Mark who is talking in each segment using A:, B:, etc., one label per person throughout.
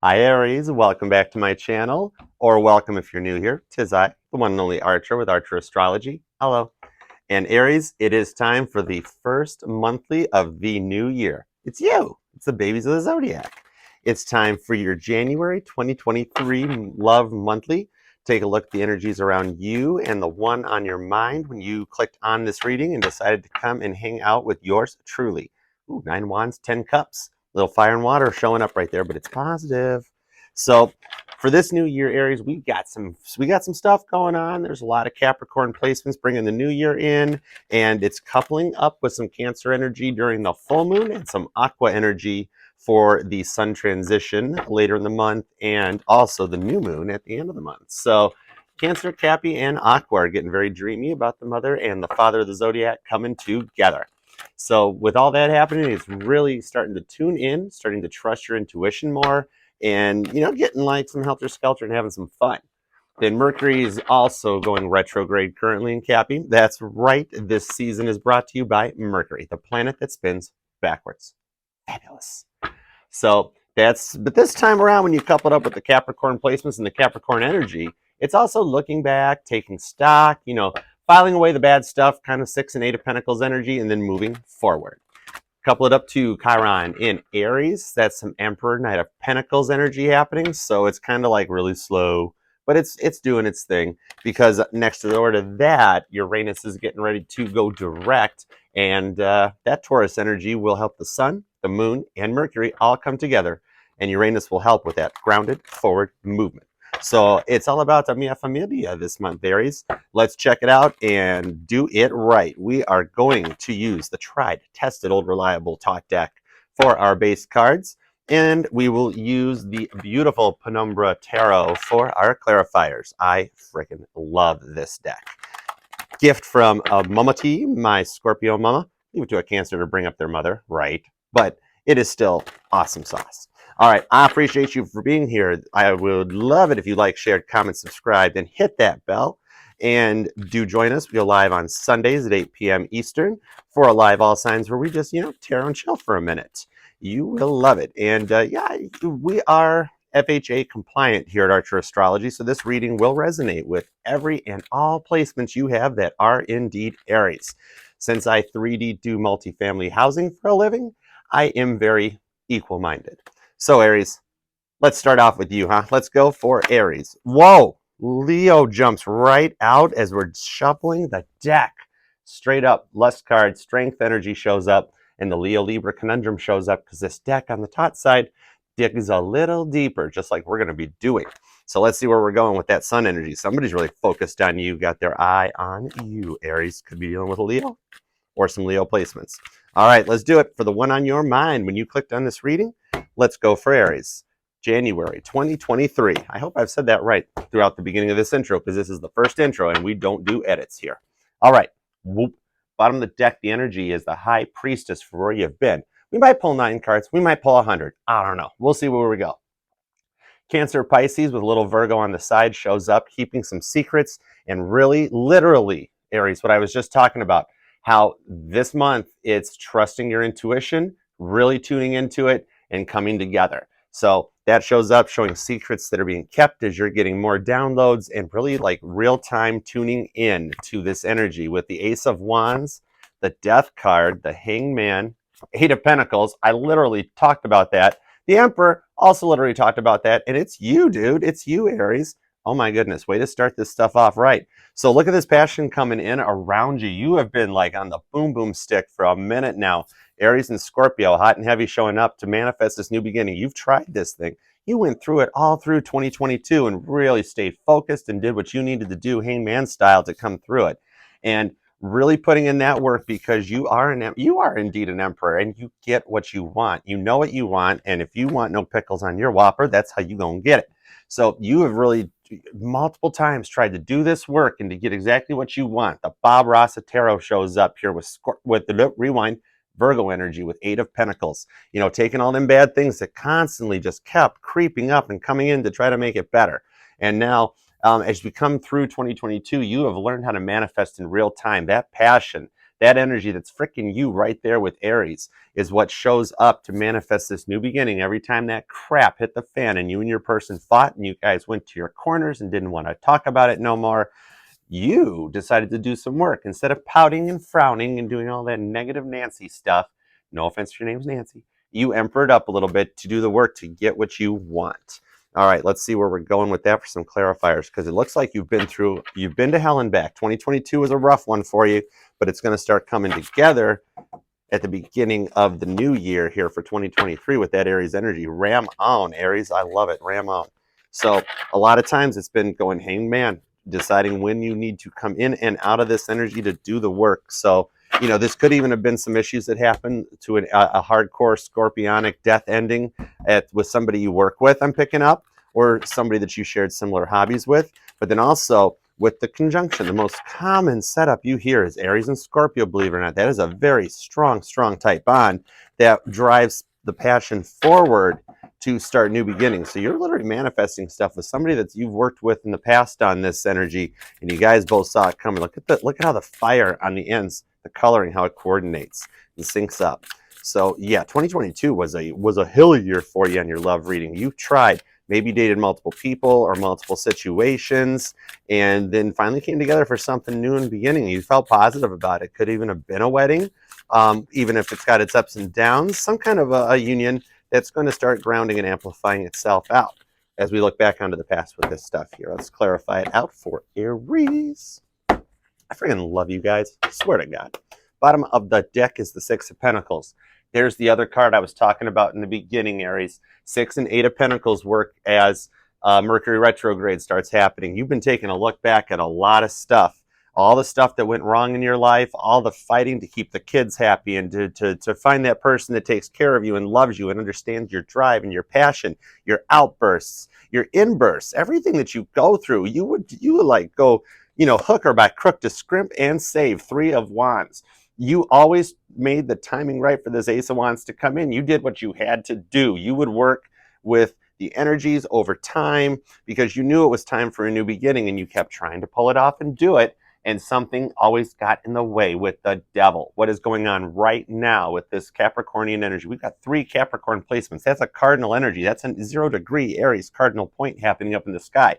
A: Hi Aries, welcome back to my channel, or welcome if you're new here. 'Tis I, the one and only Archer with ArcherAstrology. Hello. And Aries, it is time for the first monthly of the new year. It's you. It's the babies of the zodiac. It's time for your January 2023 Love Monthly. Take a look at the energies around you and the one on your mind when you clicked on this reading and decided to come and hang out with yours truly. Ooh, 9 wands, 10 cups. Little fire and water showing up right there, but it's positive. So for this new year, Aries, we got some stuff going on. There's a lot of Capricorn placements bringing the new year in, and it's coupling up with some Cancer energy during the full moon and some Aqua energy for the sun transition later in the month, and also the new moon at the end of the month. So Cancer, Cappy, and Aqua are getting very dreamy about the mother and the father of the zodiac coming together. So with all that happening, it's really starting to tune in, starting to trust your intuition more, and getting like some helter skelter and having some fun. Then Mercury is also going retrograde currently in Cappy. That's right. This season is brought to you by Mercury, the planet that spins backwards. Fabulous. So but this time around, when you couple it up with the Capricorn placements and the Capricorn energy, it's also looking back, taking stock, filing away the bad stuff, kind of 6 and 8 of Pentacles energy, and then moving forward. Couple it up to Chiron in Aries. That's some Emperor, Knight of Pentacles energy happening. So it's kind of like really slow, but it's doing its thing, because next door to that, Uranus is getting ready to go direct, and that Taurus energy will help the sun, the moon, and Mercury all come together, and Uranus will help with that grounded forward movement. So it's all about the Mia Familia this month, Aries. Let's check it out and do it right. We are going to use the tried, tested, old, reliable Thoth deck for our base cards, and we will use the beautiful Penumbra Tarot for our clarifiers. I freaking love this deck. Gift from Mama T, my Scorpio mama. Leave it to a Cancer to bring up their mother, right? But it is still awesome sauce. All right, I appreciate you for being here. I would love it if you like, shared, comment, subscribed, and hit that bell. And do join us. We go live on Sundays at 8 p.m. Eastern for a live All Signs where we just, tarot and chill for a minute. You will love it. And we are FHA compliant here at ArcherAstrology, so this reading will resonate with every and all placements you have that are indeed Aries. Since I 3D do multifamily housing for a living, I am very equal-minded. So Aries, let's start off with you, huh? Let's go for Aries. Whoa! Leo jumps right out as we're shuffling the deck. Straight up, Lust card, Strength energy shows up, and the Leo-Libra conundrum shows up, because this deck on the Thoth side digs a little deeper, just like we're going to be doing. So let's see where we're going with that sun energy. Somebody's really focused on you, got their eye on you, Aries. Could be dealing with a Leo or some Leo placements. All right, let's do it for the one on your mind. When you clicked on this reading, let's go for Aries. January 2023. I hope I've said that right throughout the beginning of this intro, because this is the first intro and we don't do edits here. All right. Whoop. Bottom of the deck, the energy is the High Priestess for where you've been. We might pull 9 cards. We might pull 100. I don't know. We'll see where we go. Cancer, Pisces with a little Virgo on the side shows up, keeping some secrets, and really, literally, Aries, what I was just talking about, how this month it's trusting your intuition, really tuning into it, and coming together. So that shows up, showing secrets that are being kept as you're getting more downloads, and really like real-time tuning in to this energy with the Ace of Wands, the Death card, the Hangman, 8 of Pentacles. I literally talked about that. The Emperor also literally talked about that, and it's you, dude. It's you, Aries. Oh my goodness, way to start this stuff off right. So look at this passion coming in around you. You have been like on the boom boom stick for a minute now. Aries and Scorpio, hot and heavy, showing up to manifest this new beginning. You've tried this thing. You went through it all through 2022 and really stayed focused and did what you needed to do, hangman style, to come through it. And really putting in that work, because you are indeed an emperor, and you get what you want. You know what you want, and if you want no pickles on your whopper, that's how you gonna get it. So you have really multiple times tried to do this work and to get exactly what you want. The Bob Ross of Tarot shows up here with the rewind Virgo energy with 8 of Pentacles. Taking all them bad things that constantly just kept creeping up and coming in to try to make it better. And now, as we come through 2022, you have learned how to manifest in real time. That passion, That energy that's freaking you right there with Aries is what shows up to manifest this new beginning. Every time that crap hit the fan and you and your person fought and you guys went to your corners and didn't want to talk about it no more, you decided to do some work. Instead of pouting and frowning and doing all that negative Nancy stuff, no offense if your name's Nancy, you emperored up a little bit to do the work to get what you want. All right, let's see where we're going with that for some clarifiers, because it looks like you've been to hell and back. 2022 was a rough one for you, but it's going to start coming together at the beginning of the new year here for 2023 with that Aries energy. Ram on, Aries. I love it. Ram on. So a lot of times it's been going hangman, deciding when you need to come in and out of this energy to do the work. So, you know, this could even have been some issues that happened to a hardcore scorpionic death ending with somebody you work with, I'm picking up, or somebody that you shared similar hobbies with. But then also with the conjunction, the most common setup you hear is Aries and Scorpio, believe it or not. That is a very strong type bond that drives the passion forward to start new beginnings. So you're literally manifesting stuff with somebody that you've worked with in the past on this energy, and you guys both saw it coming. Look at how the fire on the ends, the coloring, how it coordinates and syncs up. So yeah, 2022 was a hill year for you on your love reading. You tried, maybe dated multiple people or multiple situations, and then finally came together for something new in the beginning. You felt positive about it. Could even have been a wedding, even if it's got its ups and downs, some kind of a union that's going to start grounding and amplifying itself out as we look back onto the past with this stuff here. Let's clarify it out for Aries. I freaking love you guys. I swear to God. Bottom of the deck is the Six of Pentacles. There's the other card I was talking about in the beginning, Aries. 6 and 8 of Pentacles work as Mercury retrograde starts happening. You've been taking a look back at a lot of stuff. All the stuff that went wrong in your life, all the fighting to keep the kids happy and to find that person that takes care of you and loves you and understands your drive and your passion, your outbursts, your inbursts, everything that you go through, you would like go, you know, hook or by crook to scrimp and save. 3 of Wands. You always made the timing right for this Ace of Wands to come in. You did what you had to do. You would work with the energies over time because you knew it was time for a new beginning, and you kept trying to pull it off and do it. And something always got in the way with the devil. What is going on right now with this Capricornian energy? We've got 3 Capricorn placements. That's a cardinal energy. That's a 0 degree Aries cardinal point happening up in the sky.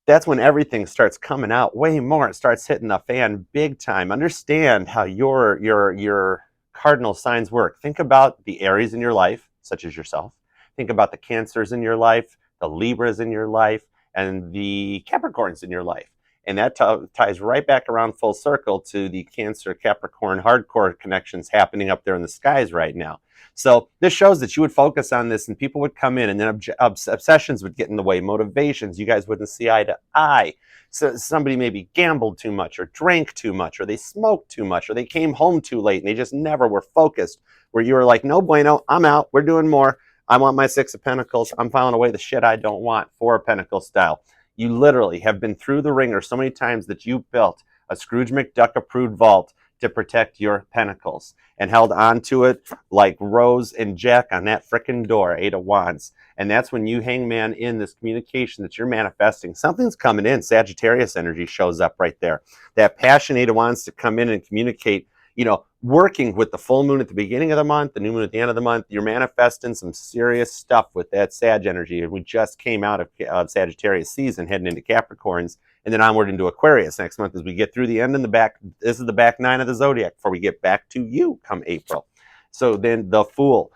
A: That's when everything starts coming out way more. It starts hitting the fan big time. Understand how your cardinal signs work. Think about the Aries in your life, such as yourself. Think about the Cancers in your life, the Libras in your life, and the Capricorns in your life. And that ties right back around full circle to the Cancer Capricorn hardcore connections happening up there in the skies right now. So this shows that you would focus on this and people would come in, and then obsessions would get in the way, motivations, you guys wouldn't see eye to eye. So somebody maybe gambled too much or drank too much or they smoked too much or they came home too late and they just never were focused, where you were like, no bueno, I'm out, we're doing more. I want my 6 of Pentacles. I'm filing away the shit I don't want. 4 of Pentacles style. You literally have been through the ringer so many times that you built a Scrooge McDuck approved vault to protect your pentacles and held on to it like Rose and Jack on that frickin' door, 8 of Wands. And that's when you hangman in this communication that you're manifesting. Something's coming in. Sagittarius energy shows up right there. That passion, 8 of Wands, to come in and communicate, you know, working with the full moon at the beginning of the month, the new moon at the end of the month. You're manifesting some serious stuff with that Sag energy. We just came out of Sagittarius season, heading into Capricorns, and then onward into Aquarius next month as we get through the end and the back. This is the back 9 of the zodiac before we get back to you come April. So then the Fool.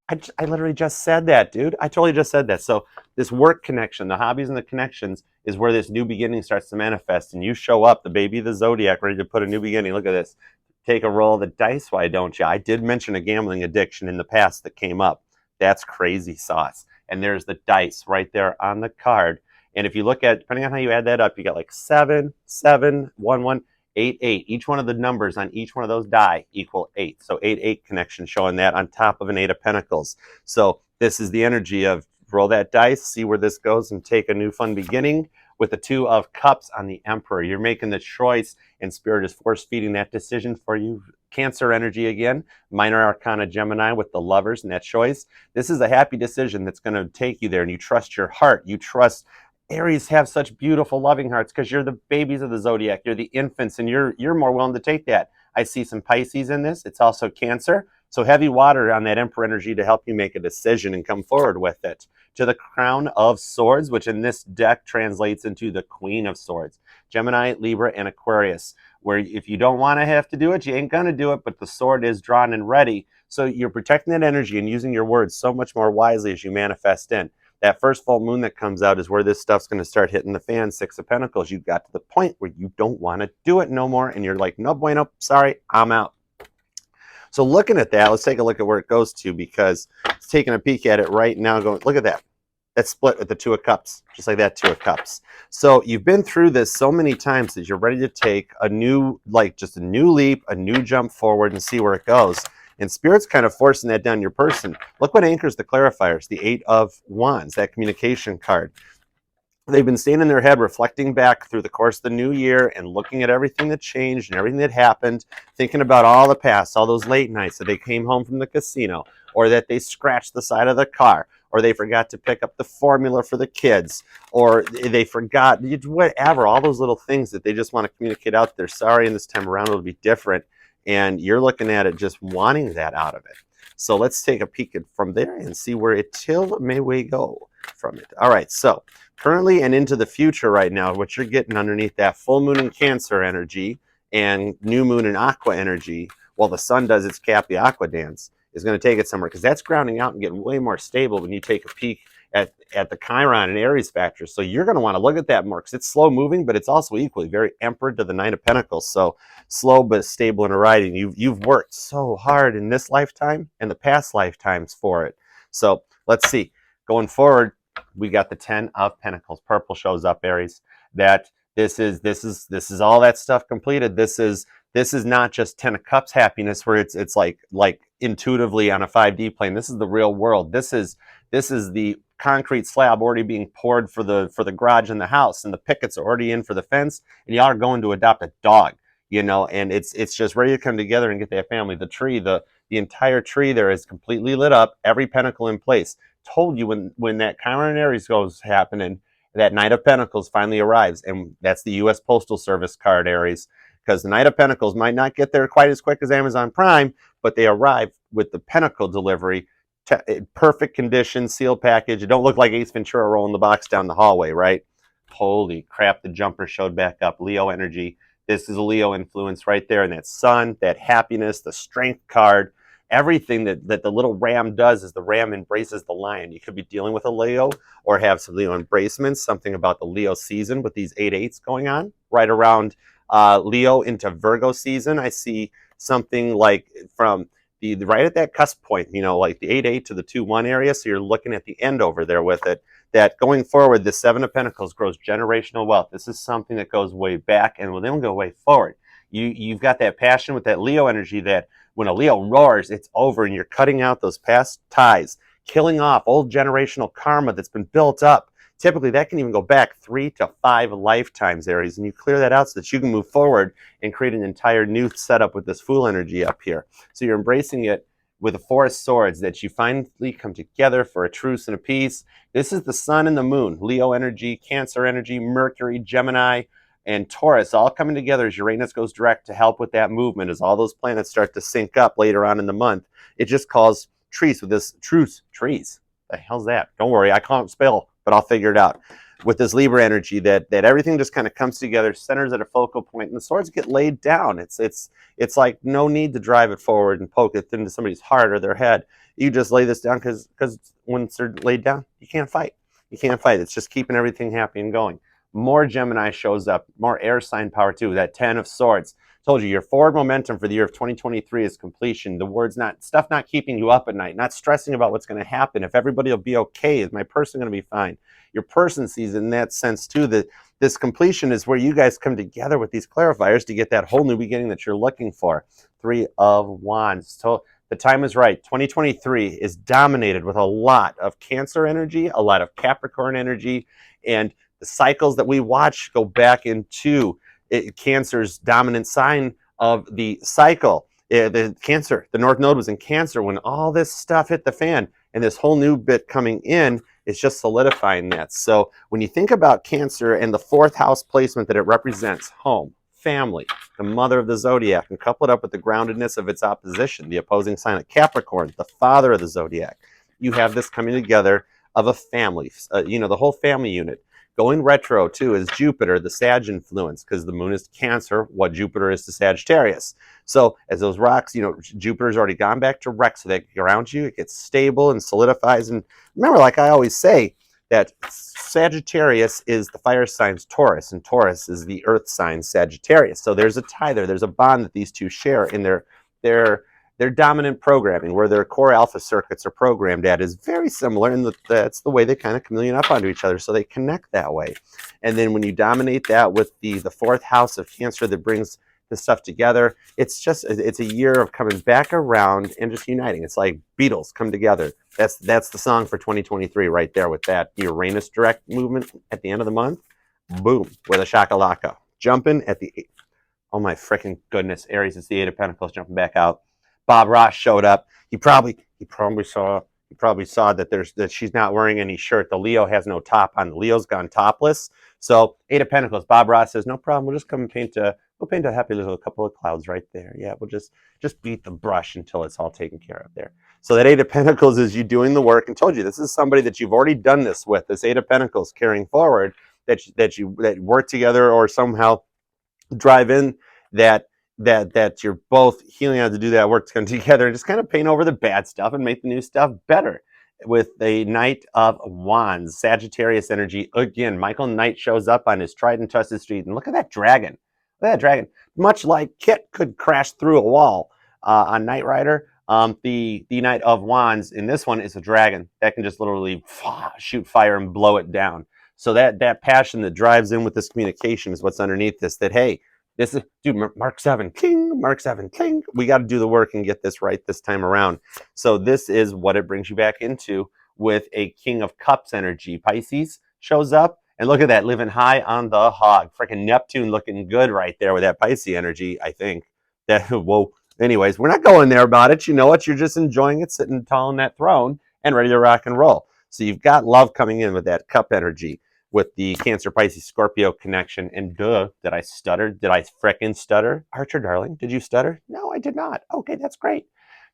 A: I literally just said that, dude. I totally just said that. So this work connection, the hobbies and the connections, is where this new beginning starts to manifest. And you show up, the baby of the zodiac, ready to put a new beginning. Look at this. Take a roll of the dice, why don't you? I did mention a gambling addiction in the past that came up. That's crazy sauce. And there's the dice right there on the card. And if you look at, depending on how you add that up, you got like 7, 7, 1, 1, 8, 8. Each one of the numbers on each one of those die equal 8. So 8, 8 connection showing that on top of an 8 of Pentacles. So this is the energy of roll that dice, see where this goes, and take a new fun beginning. With the 2 of Cups on the Emperor, you're making the choice, and Spirit is force-feeding that decision for you. Cancer energy again, Minor Arcana Gemini with the Lovers and that choice. This is a happy decision that's going to take you there, and you trust your heart. You trust Aries have such beautiful loving hearts because you're the babies of the zodiac, you're the infants, and you're more willing to take that. I see some Pisces in this. It's also Cancer. So heavy water on that Emperor energy to help you make a decision and come forward with it. To the Crown of Swords, which in this deck translates into the Queen of Swords. Gemini, Libra, and Aquarius, where if you don't want to have to do it, you ain't going to do it, but the sword is drawn and ready. So you're protecting that energy and using your words so much more wisely as you manifest in. That first full moon that comes out is where this stuff's going to start hitting the fan. Six of Pentacles. You got to the point where you don't want to do it no more, and you're like, no bueno, sorry, I'm out. So looking at that, let's take a look at where it goes to, because it's taking a peek at it right now going, look at that. That's split with the Two of Cups, just like that Two of Cups. So you've been through this so many times that you're ready to take a new, like just a new leap, a new jump forward and see where it goes. And Spirit's kind of forcing that down your person. Look what anchors the clarifiers, the Eight of Wands, that communication card. They've been staying in their head, reflecting back through the course of the new year and looking at everything that changed and everything that happened, thinking about all the past, all those late nights that they came home from the casino, or that they scratched the side of the car, or they forgot to pick up the formula for the kids, or they forgot, whatever, all those little things that they just want to communicate out there. Sorry, and this time around it'll be different. And you're looking at it just wanting that out of it. So let's take a peek from there and see where it till may we go from it. All right, so currently and into the future right now, what you're getting underneath that full moon in Cancer energy and new moon in Aqua energy, while the sun does its Cappy Aqua dance, is going to take it somewhere, because that's grounding out and getting way more stable when you take a peek at the Chiron and Aries factors. So you're going to want to look at that more, because it's slow moving, but it's also equally very Emperor to the Nine of Pentacles. So slow but stable in a riding. You've worked so hard in this lifetime and the past lifetimes for it. So let's see. Going forward, we got the Ten of Pentacles. Purple shows up, Aries. That this is all that stuff completed. This is not just Ten of Cups happiness where it's like intuitively on a 5D plane. This is the real world. This is the concrete slab already being poured for the garage in the house, and the pickets are already in for the fence, and y'all are going to adopt a dog, you know, and it's just ready to come together and get that family. The tree, the entire tree there is completely lit up, every pentacle in place. Told you when that Chiron and Aries goes happening, that Knight of Pentacles finally arrives, and that's the U.S. Postal Service card, Aries, because the Knight of Pentacles might not get there quite as quick as Amazon Prime, but they arrive with the Pentacle delivery, perfect condition, sealed package. It don't look like Ace Ventura rolling the box down the hallway, right? Holy crap, the jumper showed back up. Leo energy. This is a Leo influence right there, and that sun, that happiness, the strength card. Everything that the little ram does is the ram embraces the lion. You could be dealing with a Leo or have some Leo embracements, something about the Leo season with these 8/8s going on. Right around Leo into Virgo season, I see something like from the right at that cusp point, you know, like the 8/8 to the 2/1 area. So you're looking at the end over there with it. That going forward, the Seven of Pentacles grows generational wealth. This is something that goes way back and will then go way forward. You've got that passion with that Leo energy that when a Leo roars, it's over, and you're cutting out those past ties, killing off old generational karma that's been built up. Typically, that can even go back 3 to 5 lifetimes, Aries, and you clear that out so that you can move forward and create an entire new setup with this Fool energy up here. So you're embracing it with the Four of Swords, that you finally come together for a truce and a peace. This is the sun and the moon, Leo energy, Cancer energy, Mercury, Gemini, and Taurus all coming together as Uranus goes direct to help with that movement. As all those planets start to sync up later on in the month, it just calls trees with this trees. The hell's that? Don't worry, I can't spell, but I'll figure it out. With this Libra energy, that everything just kind of comes together, centers at a focal point, and the swords get laid down. It's like no need to drive it forward and poke it into somebody's heart or their head. You just lay this down because when they're laid down, you can't fight. You can't fight. It's just keeping everything happy and going. More Gemini shows up, more air sign power too, that 10 of Swords. Told you, your forward momentum for the year of 2023 is completion. The words stuff not keeping you up at night, not stressing about what's going to happen. If everybody will be okay, is my person going to be fine? Your person sees in that sense too that this completion is where you guys come together with these clarifiers to get that whole new beginning that you're looking for. 3 of Wands. So the time is right. 2023 is dominated with a lot of Cancer energy, a lot of Capricorn energy, and the cycles that we watch go back into Cancer's dominant sign of the cycle. The Cancer, the North Node was in Cancer when all this stuff hit the fan, and this whole new bit coming in It's just solidifying that. So when you think about Cancer and the 4th house placement that it represents, home, family, the mother of the zodiac, and couple it up with the groundedness of its opposition, the opposing sign of Capricorn, the father of the zodiac, you have this coming together of a family, the whole family unit. Going retro, too, is Jupiter, the Sag influence, because the moon is Cancer, what Jupiter is to Sagittarius. So as those rocks, Jupiter's already gone back to Rex, so that around you, it gets stable and solidifies. And remember, like I always say, that Sagittarius is the fire sign's Taurus, and Taurus is the earth sign Sagittarius. So there's a tie there. There's a bond that these two share in their dominant programming, where their core alpha circuits are programmed at, is very similar, and that's the way they kind of chameleon up onto each other, so they connect that way. And then when you dominate that with the 4th house of Cancer that brings this stuff together, it's a year of coming back around and just uniting. It's like Beatles come together. That's the song for 2023 right there, with that Uranus direct movement at the end of the month. Boom, with a shakalaka. Jumping at the, oh my freaking goodness, Aries, it's the 8 of Pentacles jumping back out. Bob Ross showed up. He probably saw that she's not wearing any shirt. The Leo has no top on. The Leo's gone topless. So 8 of Pentacles. Bob Ross says, no problem. We'll just come and paint a happy little couple of clouds right there. Yeah, we'll just beat the brush until it's all taken care of there. So that 8 of Pentacles is you doing the work, and told you this is somebody that you've already done this with. This 8 of Pentacles carrying forward, that work together or somehow drive in that you're both healing out to do that work to come together and just kind of paint over the bad stuff and make the new stuff better. With the Knight of Wands, Sagittarius energy again. Michael Knight shows up on his tried and trusted street, and look at that dragon. Look at that dragon. Much like Kit could crash through a wall on Knight Rider, the Knight of Wands in this one is a dragon that can just literally shoot fire and blow it down. So that passion that drives in with this communication is what's underneath this. That, hey, this is, dude, Mark 7, King, Mark 7, King. We got to do the work and get this right this time around. So this is what it brings you back into with a King of Cups energy. Pisces shows up, and look at that, living high on the hog. Freaking Neptune looking good right there with that Pisces energy, I think. Whoa. Anyways, we're not going there about it. You know what? You're just enjoying it, sitting tall in that throne and ready to rock and roll. So you've got love coming in with that cup energy, with the Cancer, Pisces, Scorpio connection. And did I stutter? Did I frickin' stutter? Archer, darling, did you stutter? No, I did not. Okay, that's great.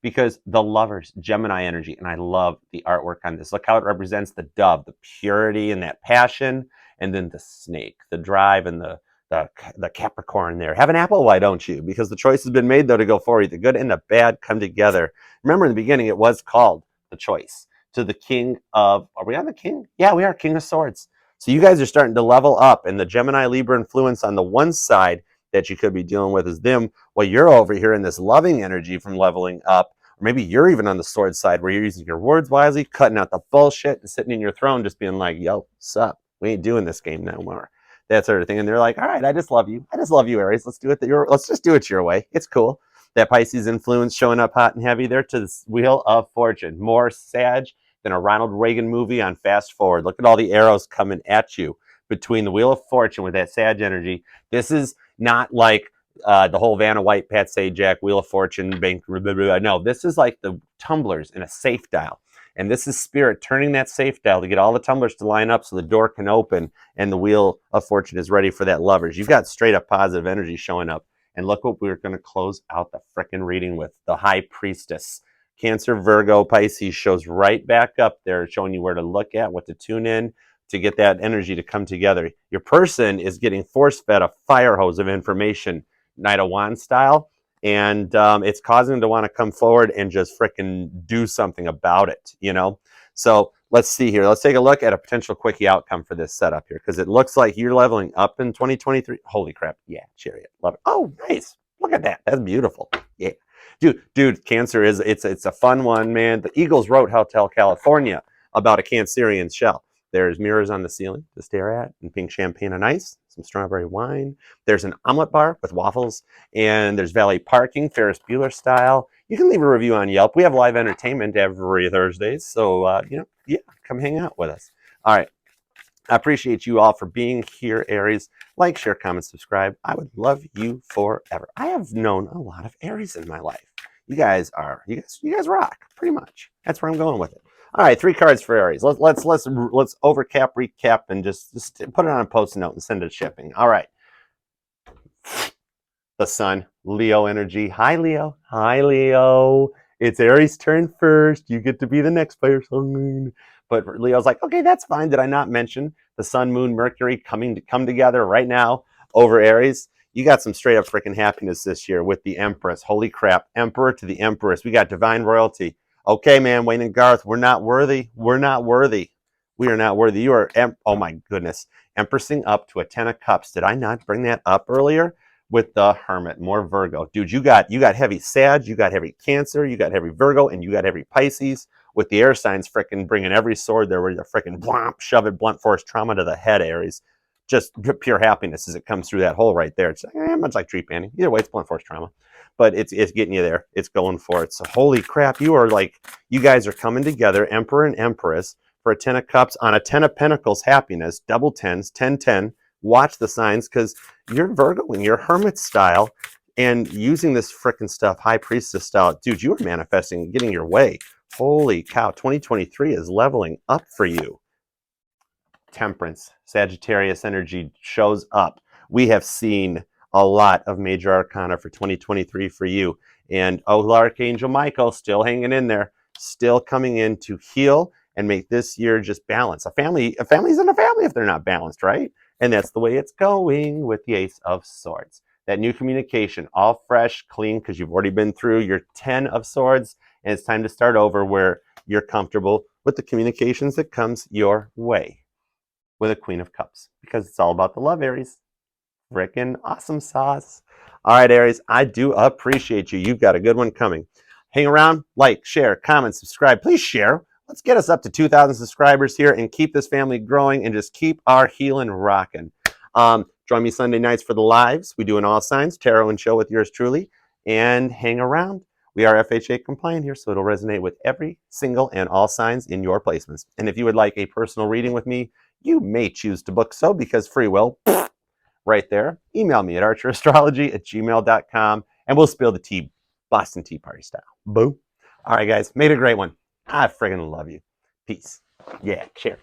A: Because the Lovers, Gemini energy, and I love the artwork on this. Look how it represents the dove, the purity and that passion, and then the snake, the drive, and the Capricorn there. Have an apple, why don't you? Because the choice has been made, though, to go forward. The good and the bad come together. Remember, in the beginning, it was called The Choice. To the King of, are we on the King? Yeah, we are, King of Swords. So you guys are starting to level up, and the Gemini Libra influence on the one side that you could be dealing with is them, while you're over here in this loving energy from leveling up. Or maybe you're even on the sword side where you're using your words wisely, cutting out the bullshit, and sitting in your throne just being like, yo, sup? We ain't doing this game no more. That sort of thing. And they're like, all right, I just love you. I just love you, Aries. Let's just do it your way. It's cool. That Pisces influence showing up hot and heavy there to the Wheel of Fortune. More Sag than a Ronald Reagan movie on Fast Forward. Look at all the arrows coming at you between the Wheel of Fortune with that Sag energy. This is not like the whole Vanna White, Pat Sajak, Wheel of Fortune, bank. Blah, blah, blah. No, this is like the tumblers in a safe dial. And this is Spirit turning that safe dial to get all the tumblers to line up so the door can open and the Wheel of Fortune is ready for that Lovers. You've got straight up positive energy showing up. And look what we're going to close out the frickin' reading with. The High Priestess. Cancer, Virgo, Pisces shows right back up there, showing you where to look at, what to tune in to get that energy to come together. Your person is getting force-fed a fire hose of information, Knight of Wands style, and it's causing them to want to come forward and just frickin' do something about it, you know? So let's see here. Let's take a look at a potential quickie outcome for this setup here, because it looks like you're leveling up in 2023. Holy crap. Yeah, Chariot. Love it. Oh, nice. Look at that. That's beautiful. Yeah. Dude, Cancer it's a fun one, man. The Eagles wrote Hotel California about a Cancerian shell. There's mirrors on the ceiling to stare at, and pink champagne on ice, some strawberry wine. There's an omelet bar with waffles, and there's valet parking, Ferris Bueller style. You can leave a review on Yelp. We have live entertainment every Thursday, so yeah, come hang out with us. All right. I appreciate you all for being here, Aries. Like, share, comment, subscribe. I would love you forever. I have known a lot of Aries in my life. You guys rock, pretty much. That's where I'm going with it. All right, 3 cards for Aries. Let's overcap, recap, and just put it on a post-it note and send it shipping. All right. The Sun, Leo energy. Hi, Leo. Hi, Leo. It's Aries' turn first. You get to be the next fire sign. But Leo's like, okay, that's fine. Did I not mention the Sun, Moon, Mercury come together right now over Aries? You got some straight up freaking happiness this year with the Empress. Holy crap. Emperor to the Empress. We got divine royalty. Okay, man, Wayne and Garth, we're not worthy. We're not worthy. We are not worthy. You are, oh my goodness, Empressing up to a 10 of Cups. Did I not bring that up earlier? With the Hermit, more Virgo. Dude, you got heavy Sag, you got heavy Cancer, you got heavy Virgo, and you got heavy Pisces. With the air signs freaking bringing every sword there where you freaking shove it, blunt force trauma to the head, Aries. Just pure happiness as it comes through that hole right there. It's much like tree panning. Either way, it's blunt force trauma. But it's getting you there. It's going for it. So holy crap, you guys are coming together, Emperor and Empress, for a 10 of Cups on a 10 of Pentacles happiness, double tens, 10-10. Watch the signs because you're Virgoing your Hermit style and using this frickin' stuff, High Priestess style. Dude, you are manifesting, getting your way. Holy cow, 2023 is leveling up for you. Temperance, Sagittarius energy shows up. We have seen a lot of major arcana for 2023 for you. And Archangel Michael still hanging in there, still coming in to heal and make this year just balance. A family isn't a family if they're not balanced, right? And that's the way it's going with the Ace of Swords. That new communication, all fresh, clean, because you've already been through your 10 of Swords, and it's time to start over where you're comfortable with the communications that comes your way with a Queen of Cups, because it's all about the love, Aries. Frickin' awesome sauce. All right, Aries, I do appreciate you. You've got a good one coming. Hang around, like, share, comment, subscribe. Please share. Let's get us up to 2,000 subscribers here and keep this family growing and just keep our healing rocking. Join me Sunday nights for the lives. We do an all signs, tarot and show with yours truly. And hang around. We are FHA compliant here, so it'll resonate with every single and all signs in your placements. And if you would like a personal reading with me, you may choose to book so because free will, right there. Email me at ArcherAstrology@gmail.com and we'll spill the tea, Boston Tea Party style. Boom. All right, guys, made a great one. I friggin' love you. Peace. Yeah, share.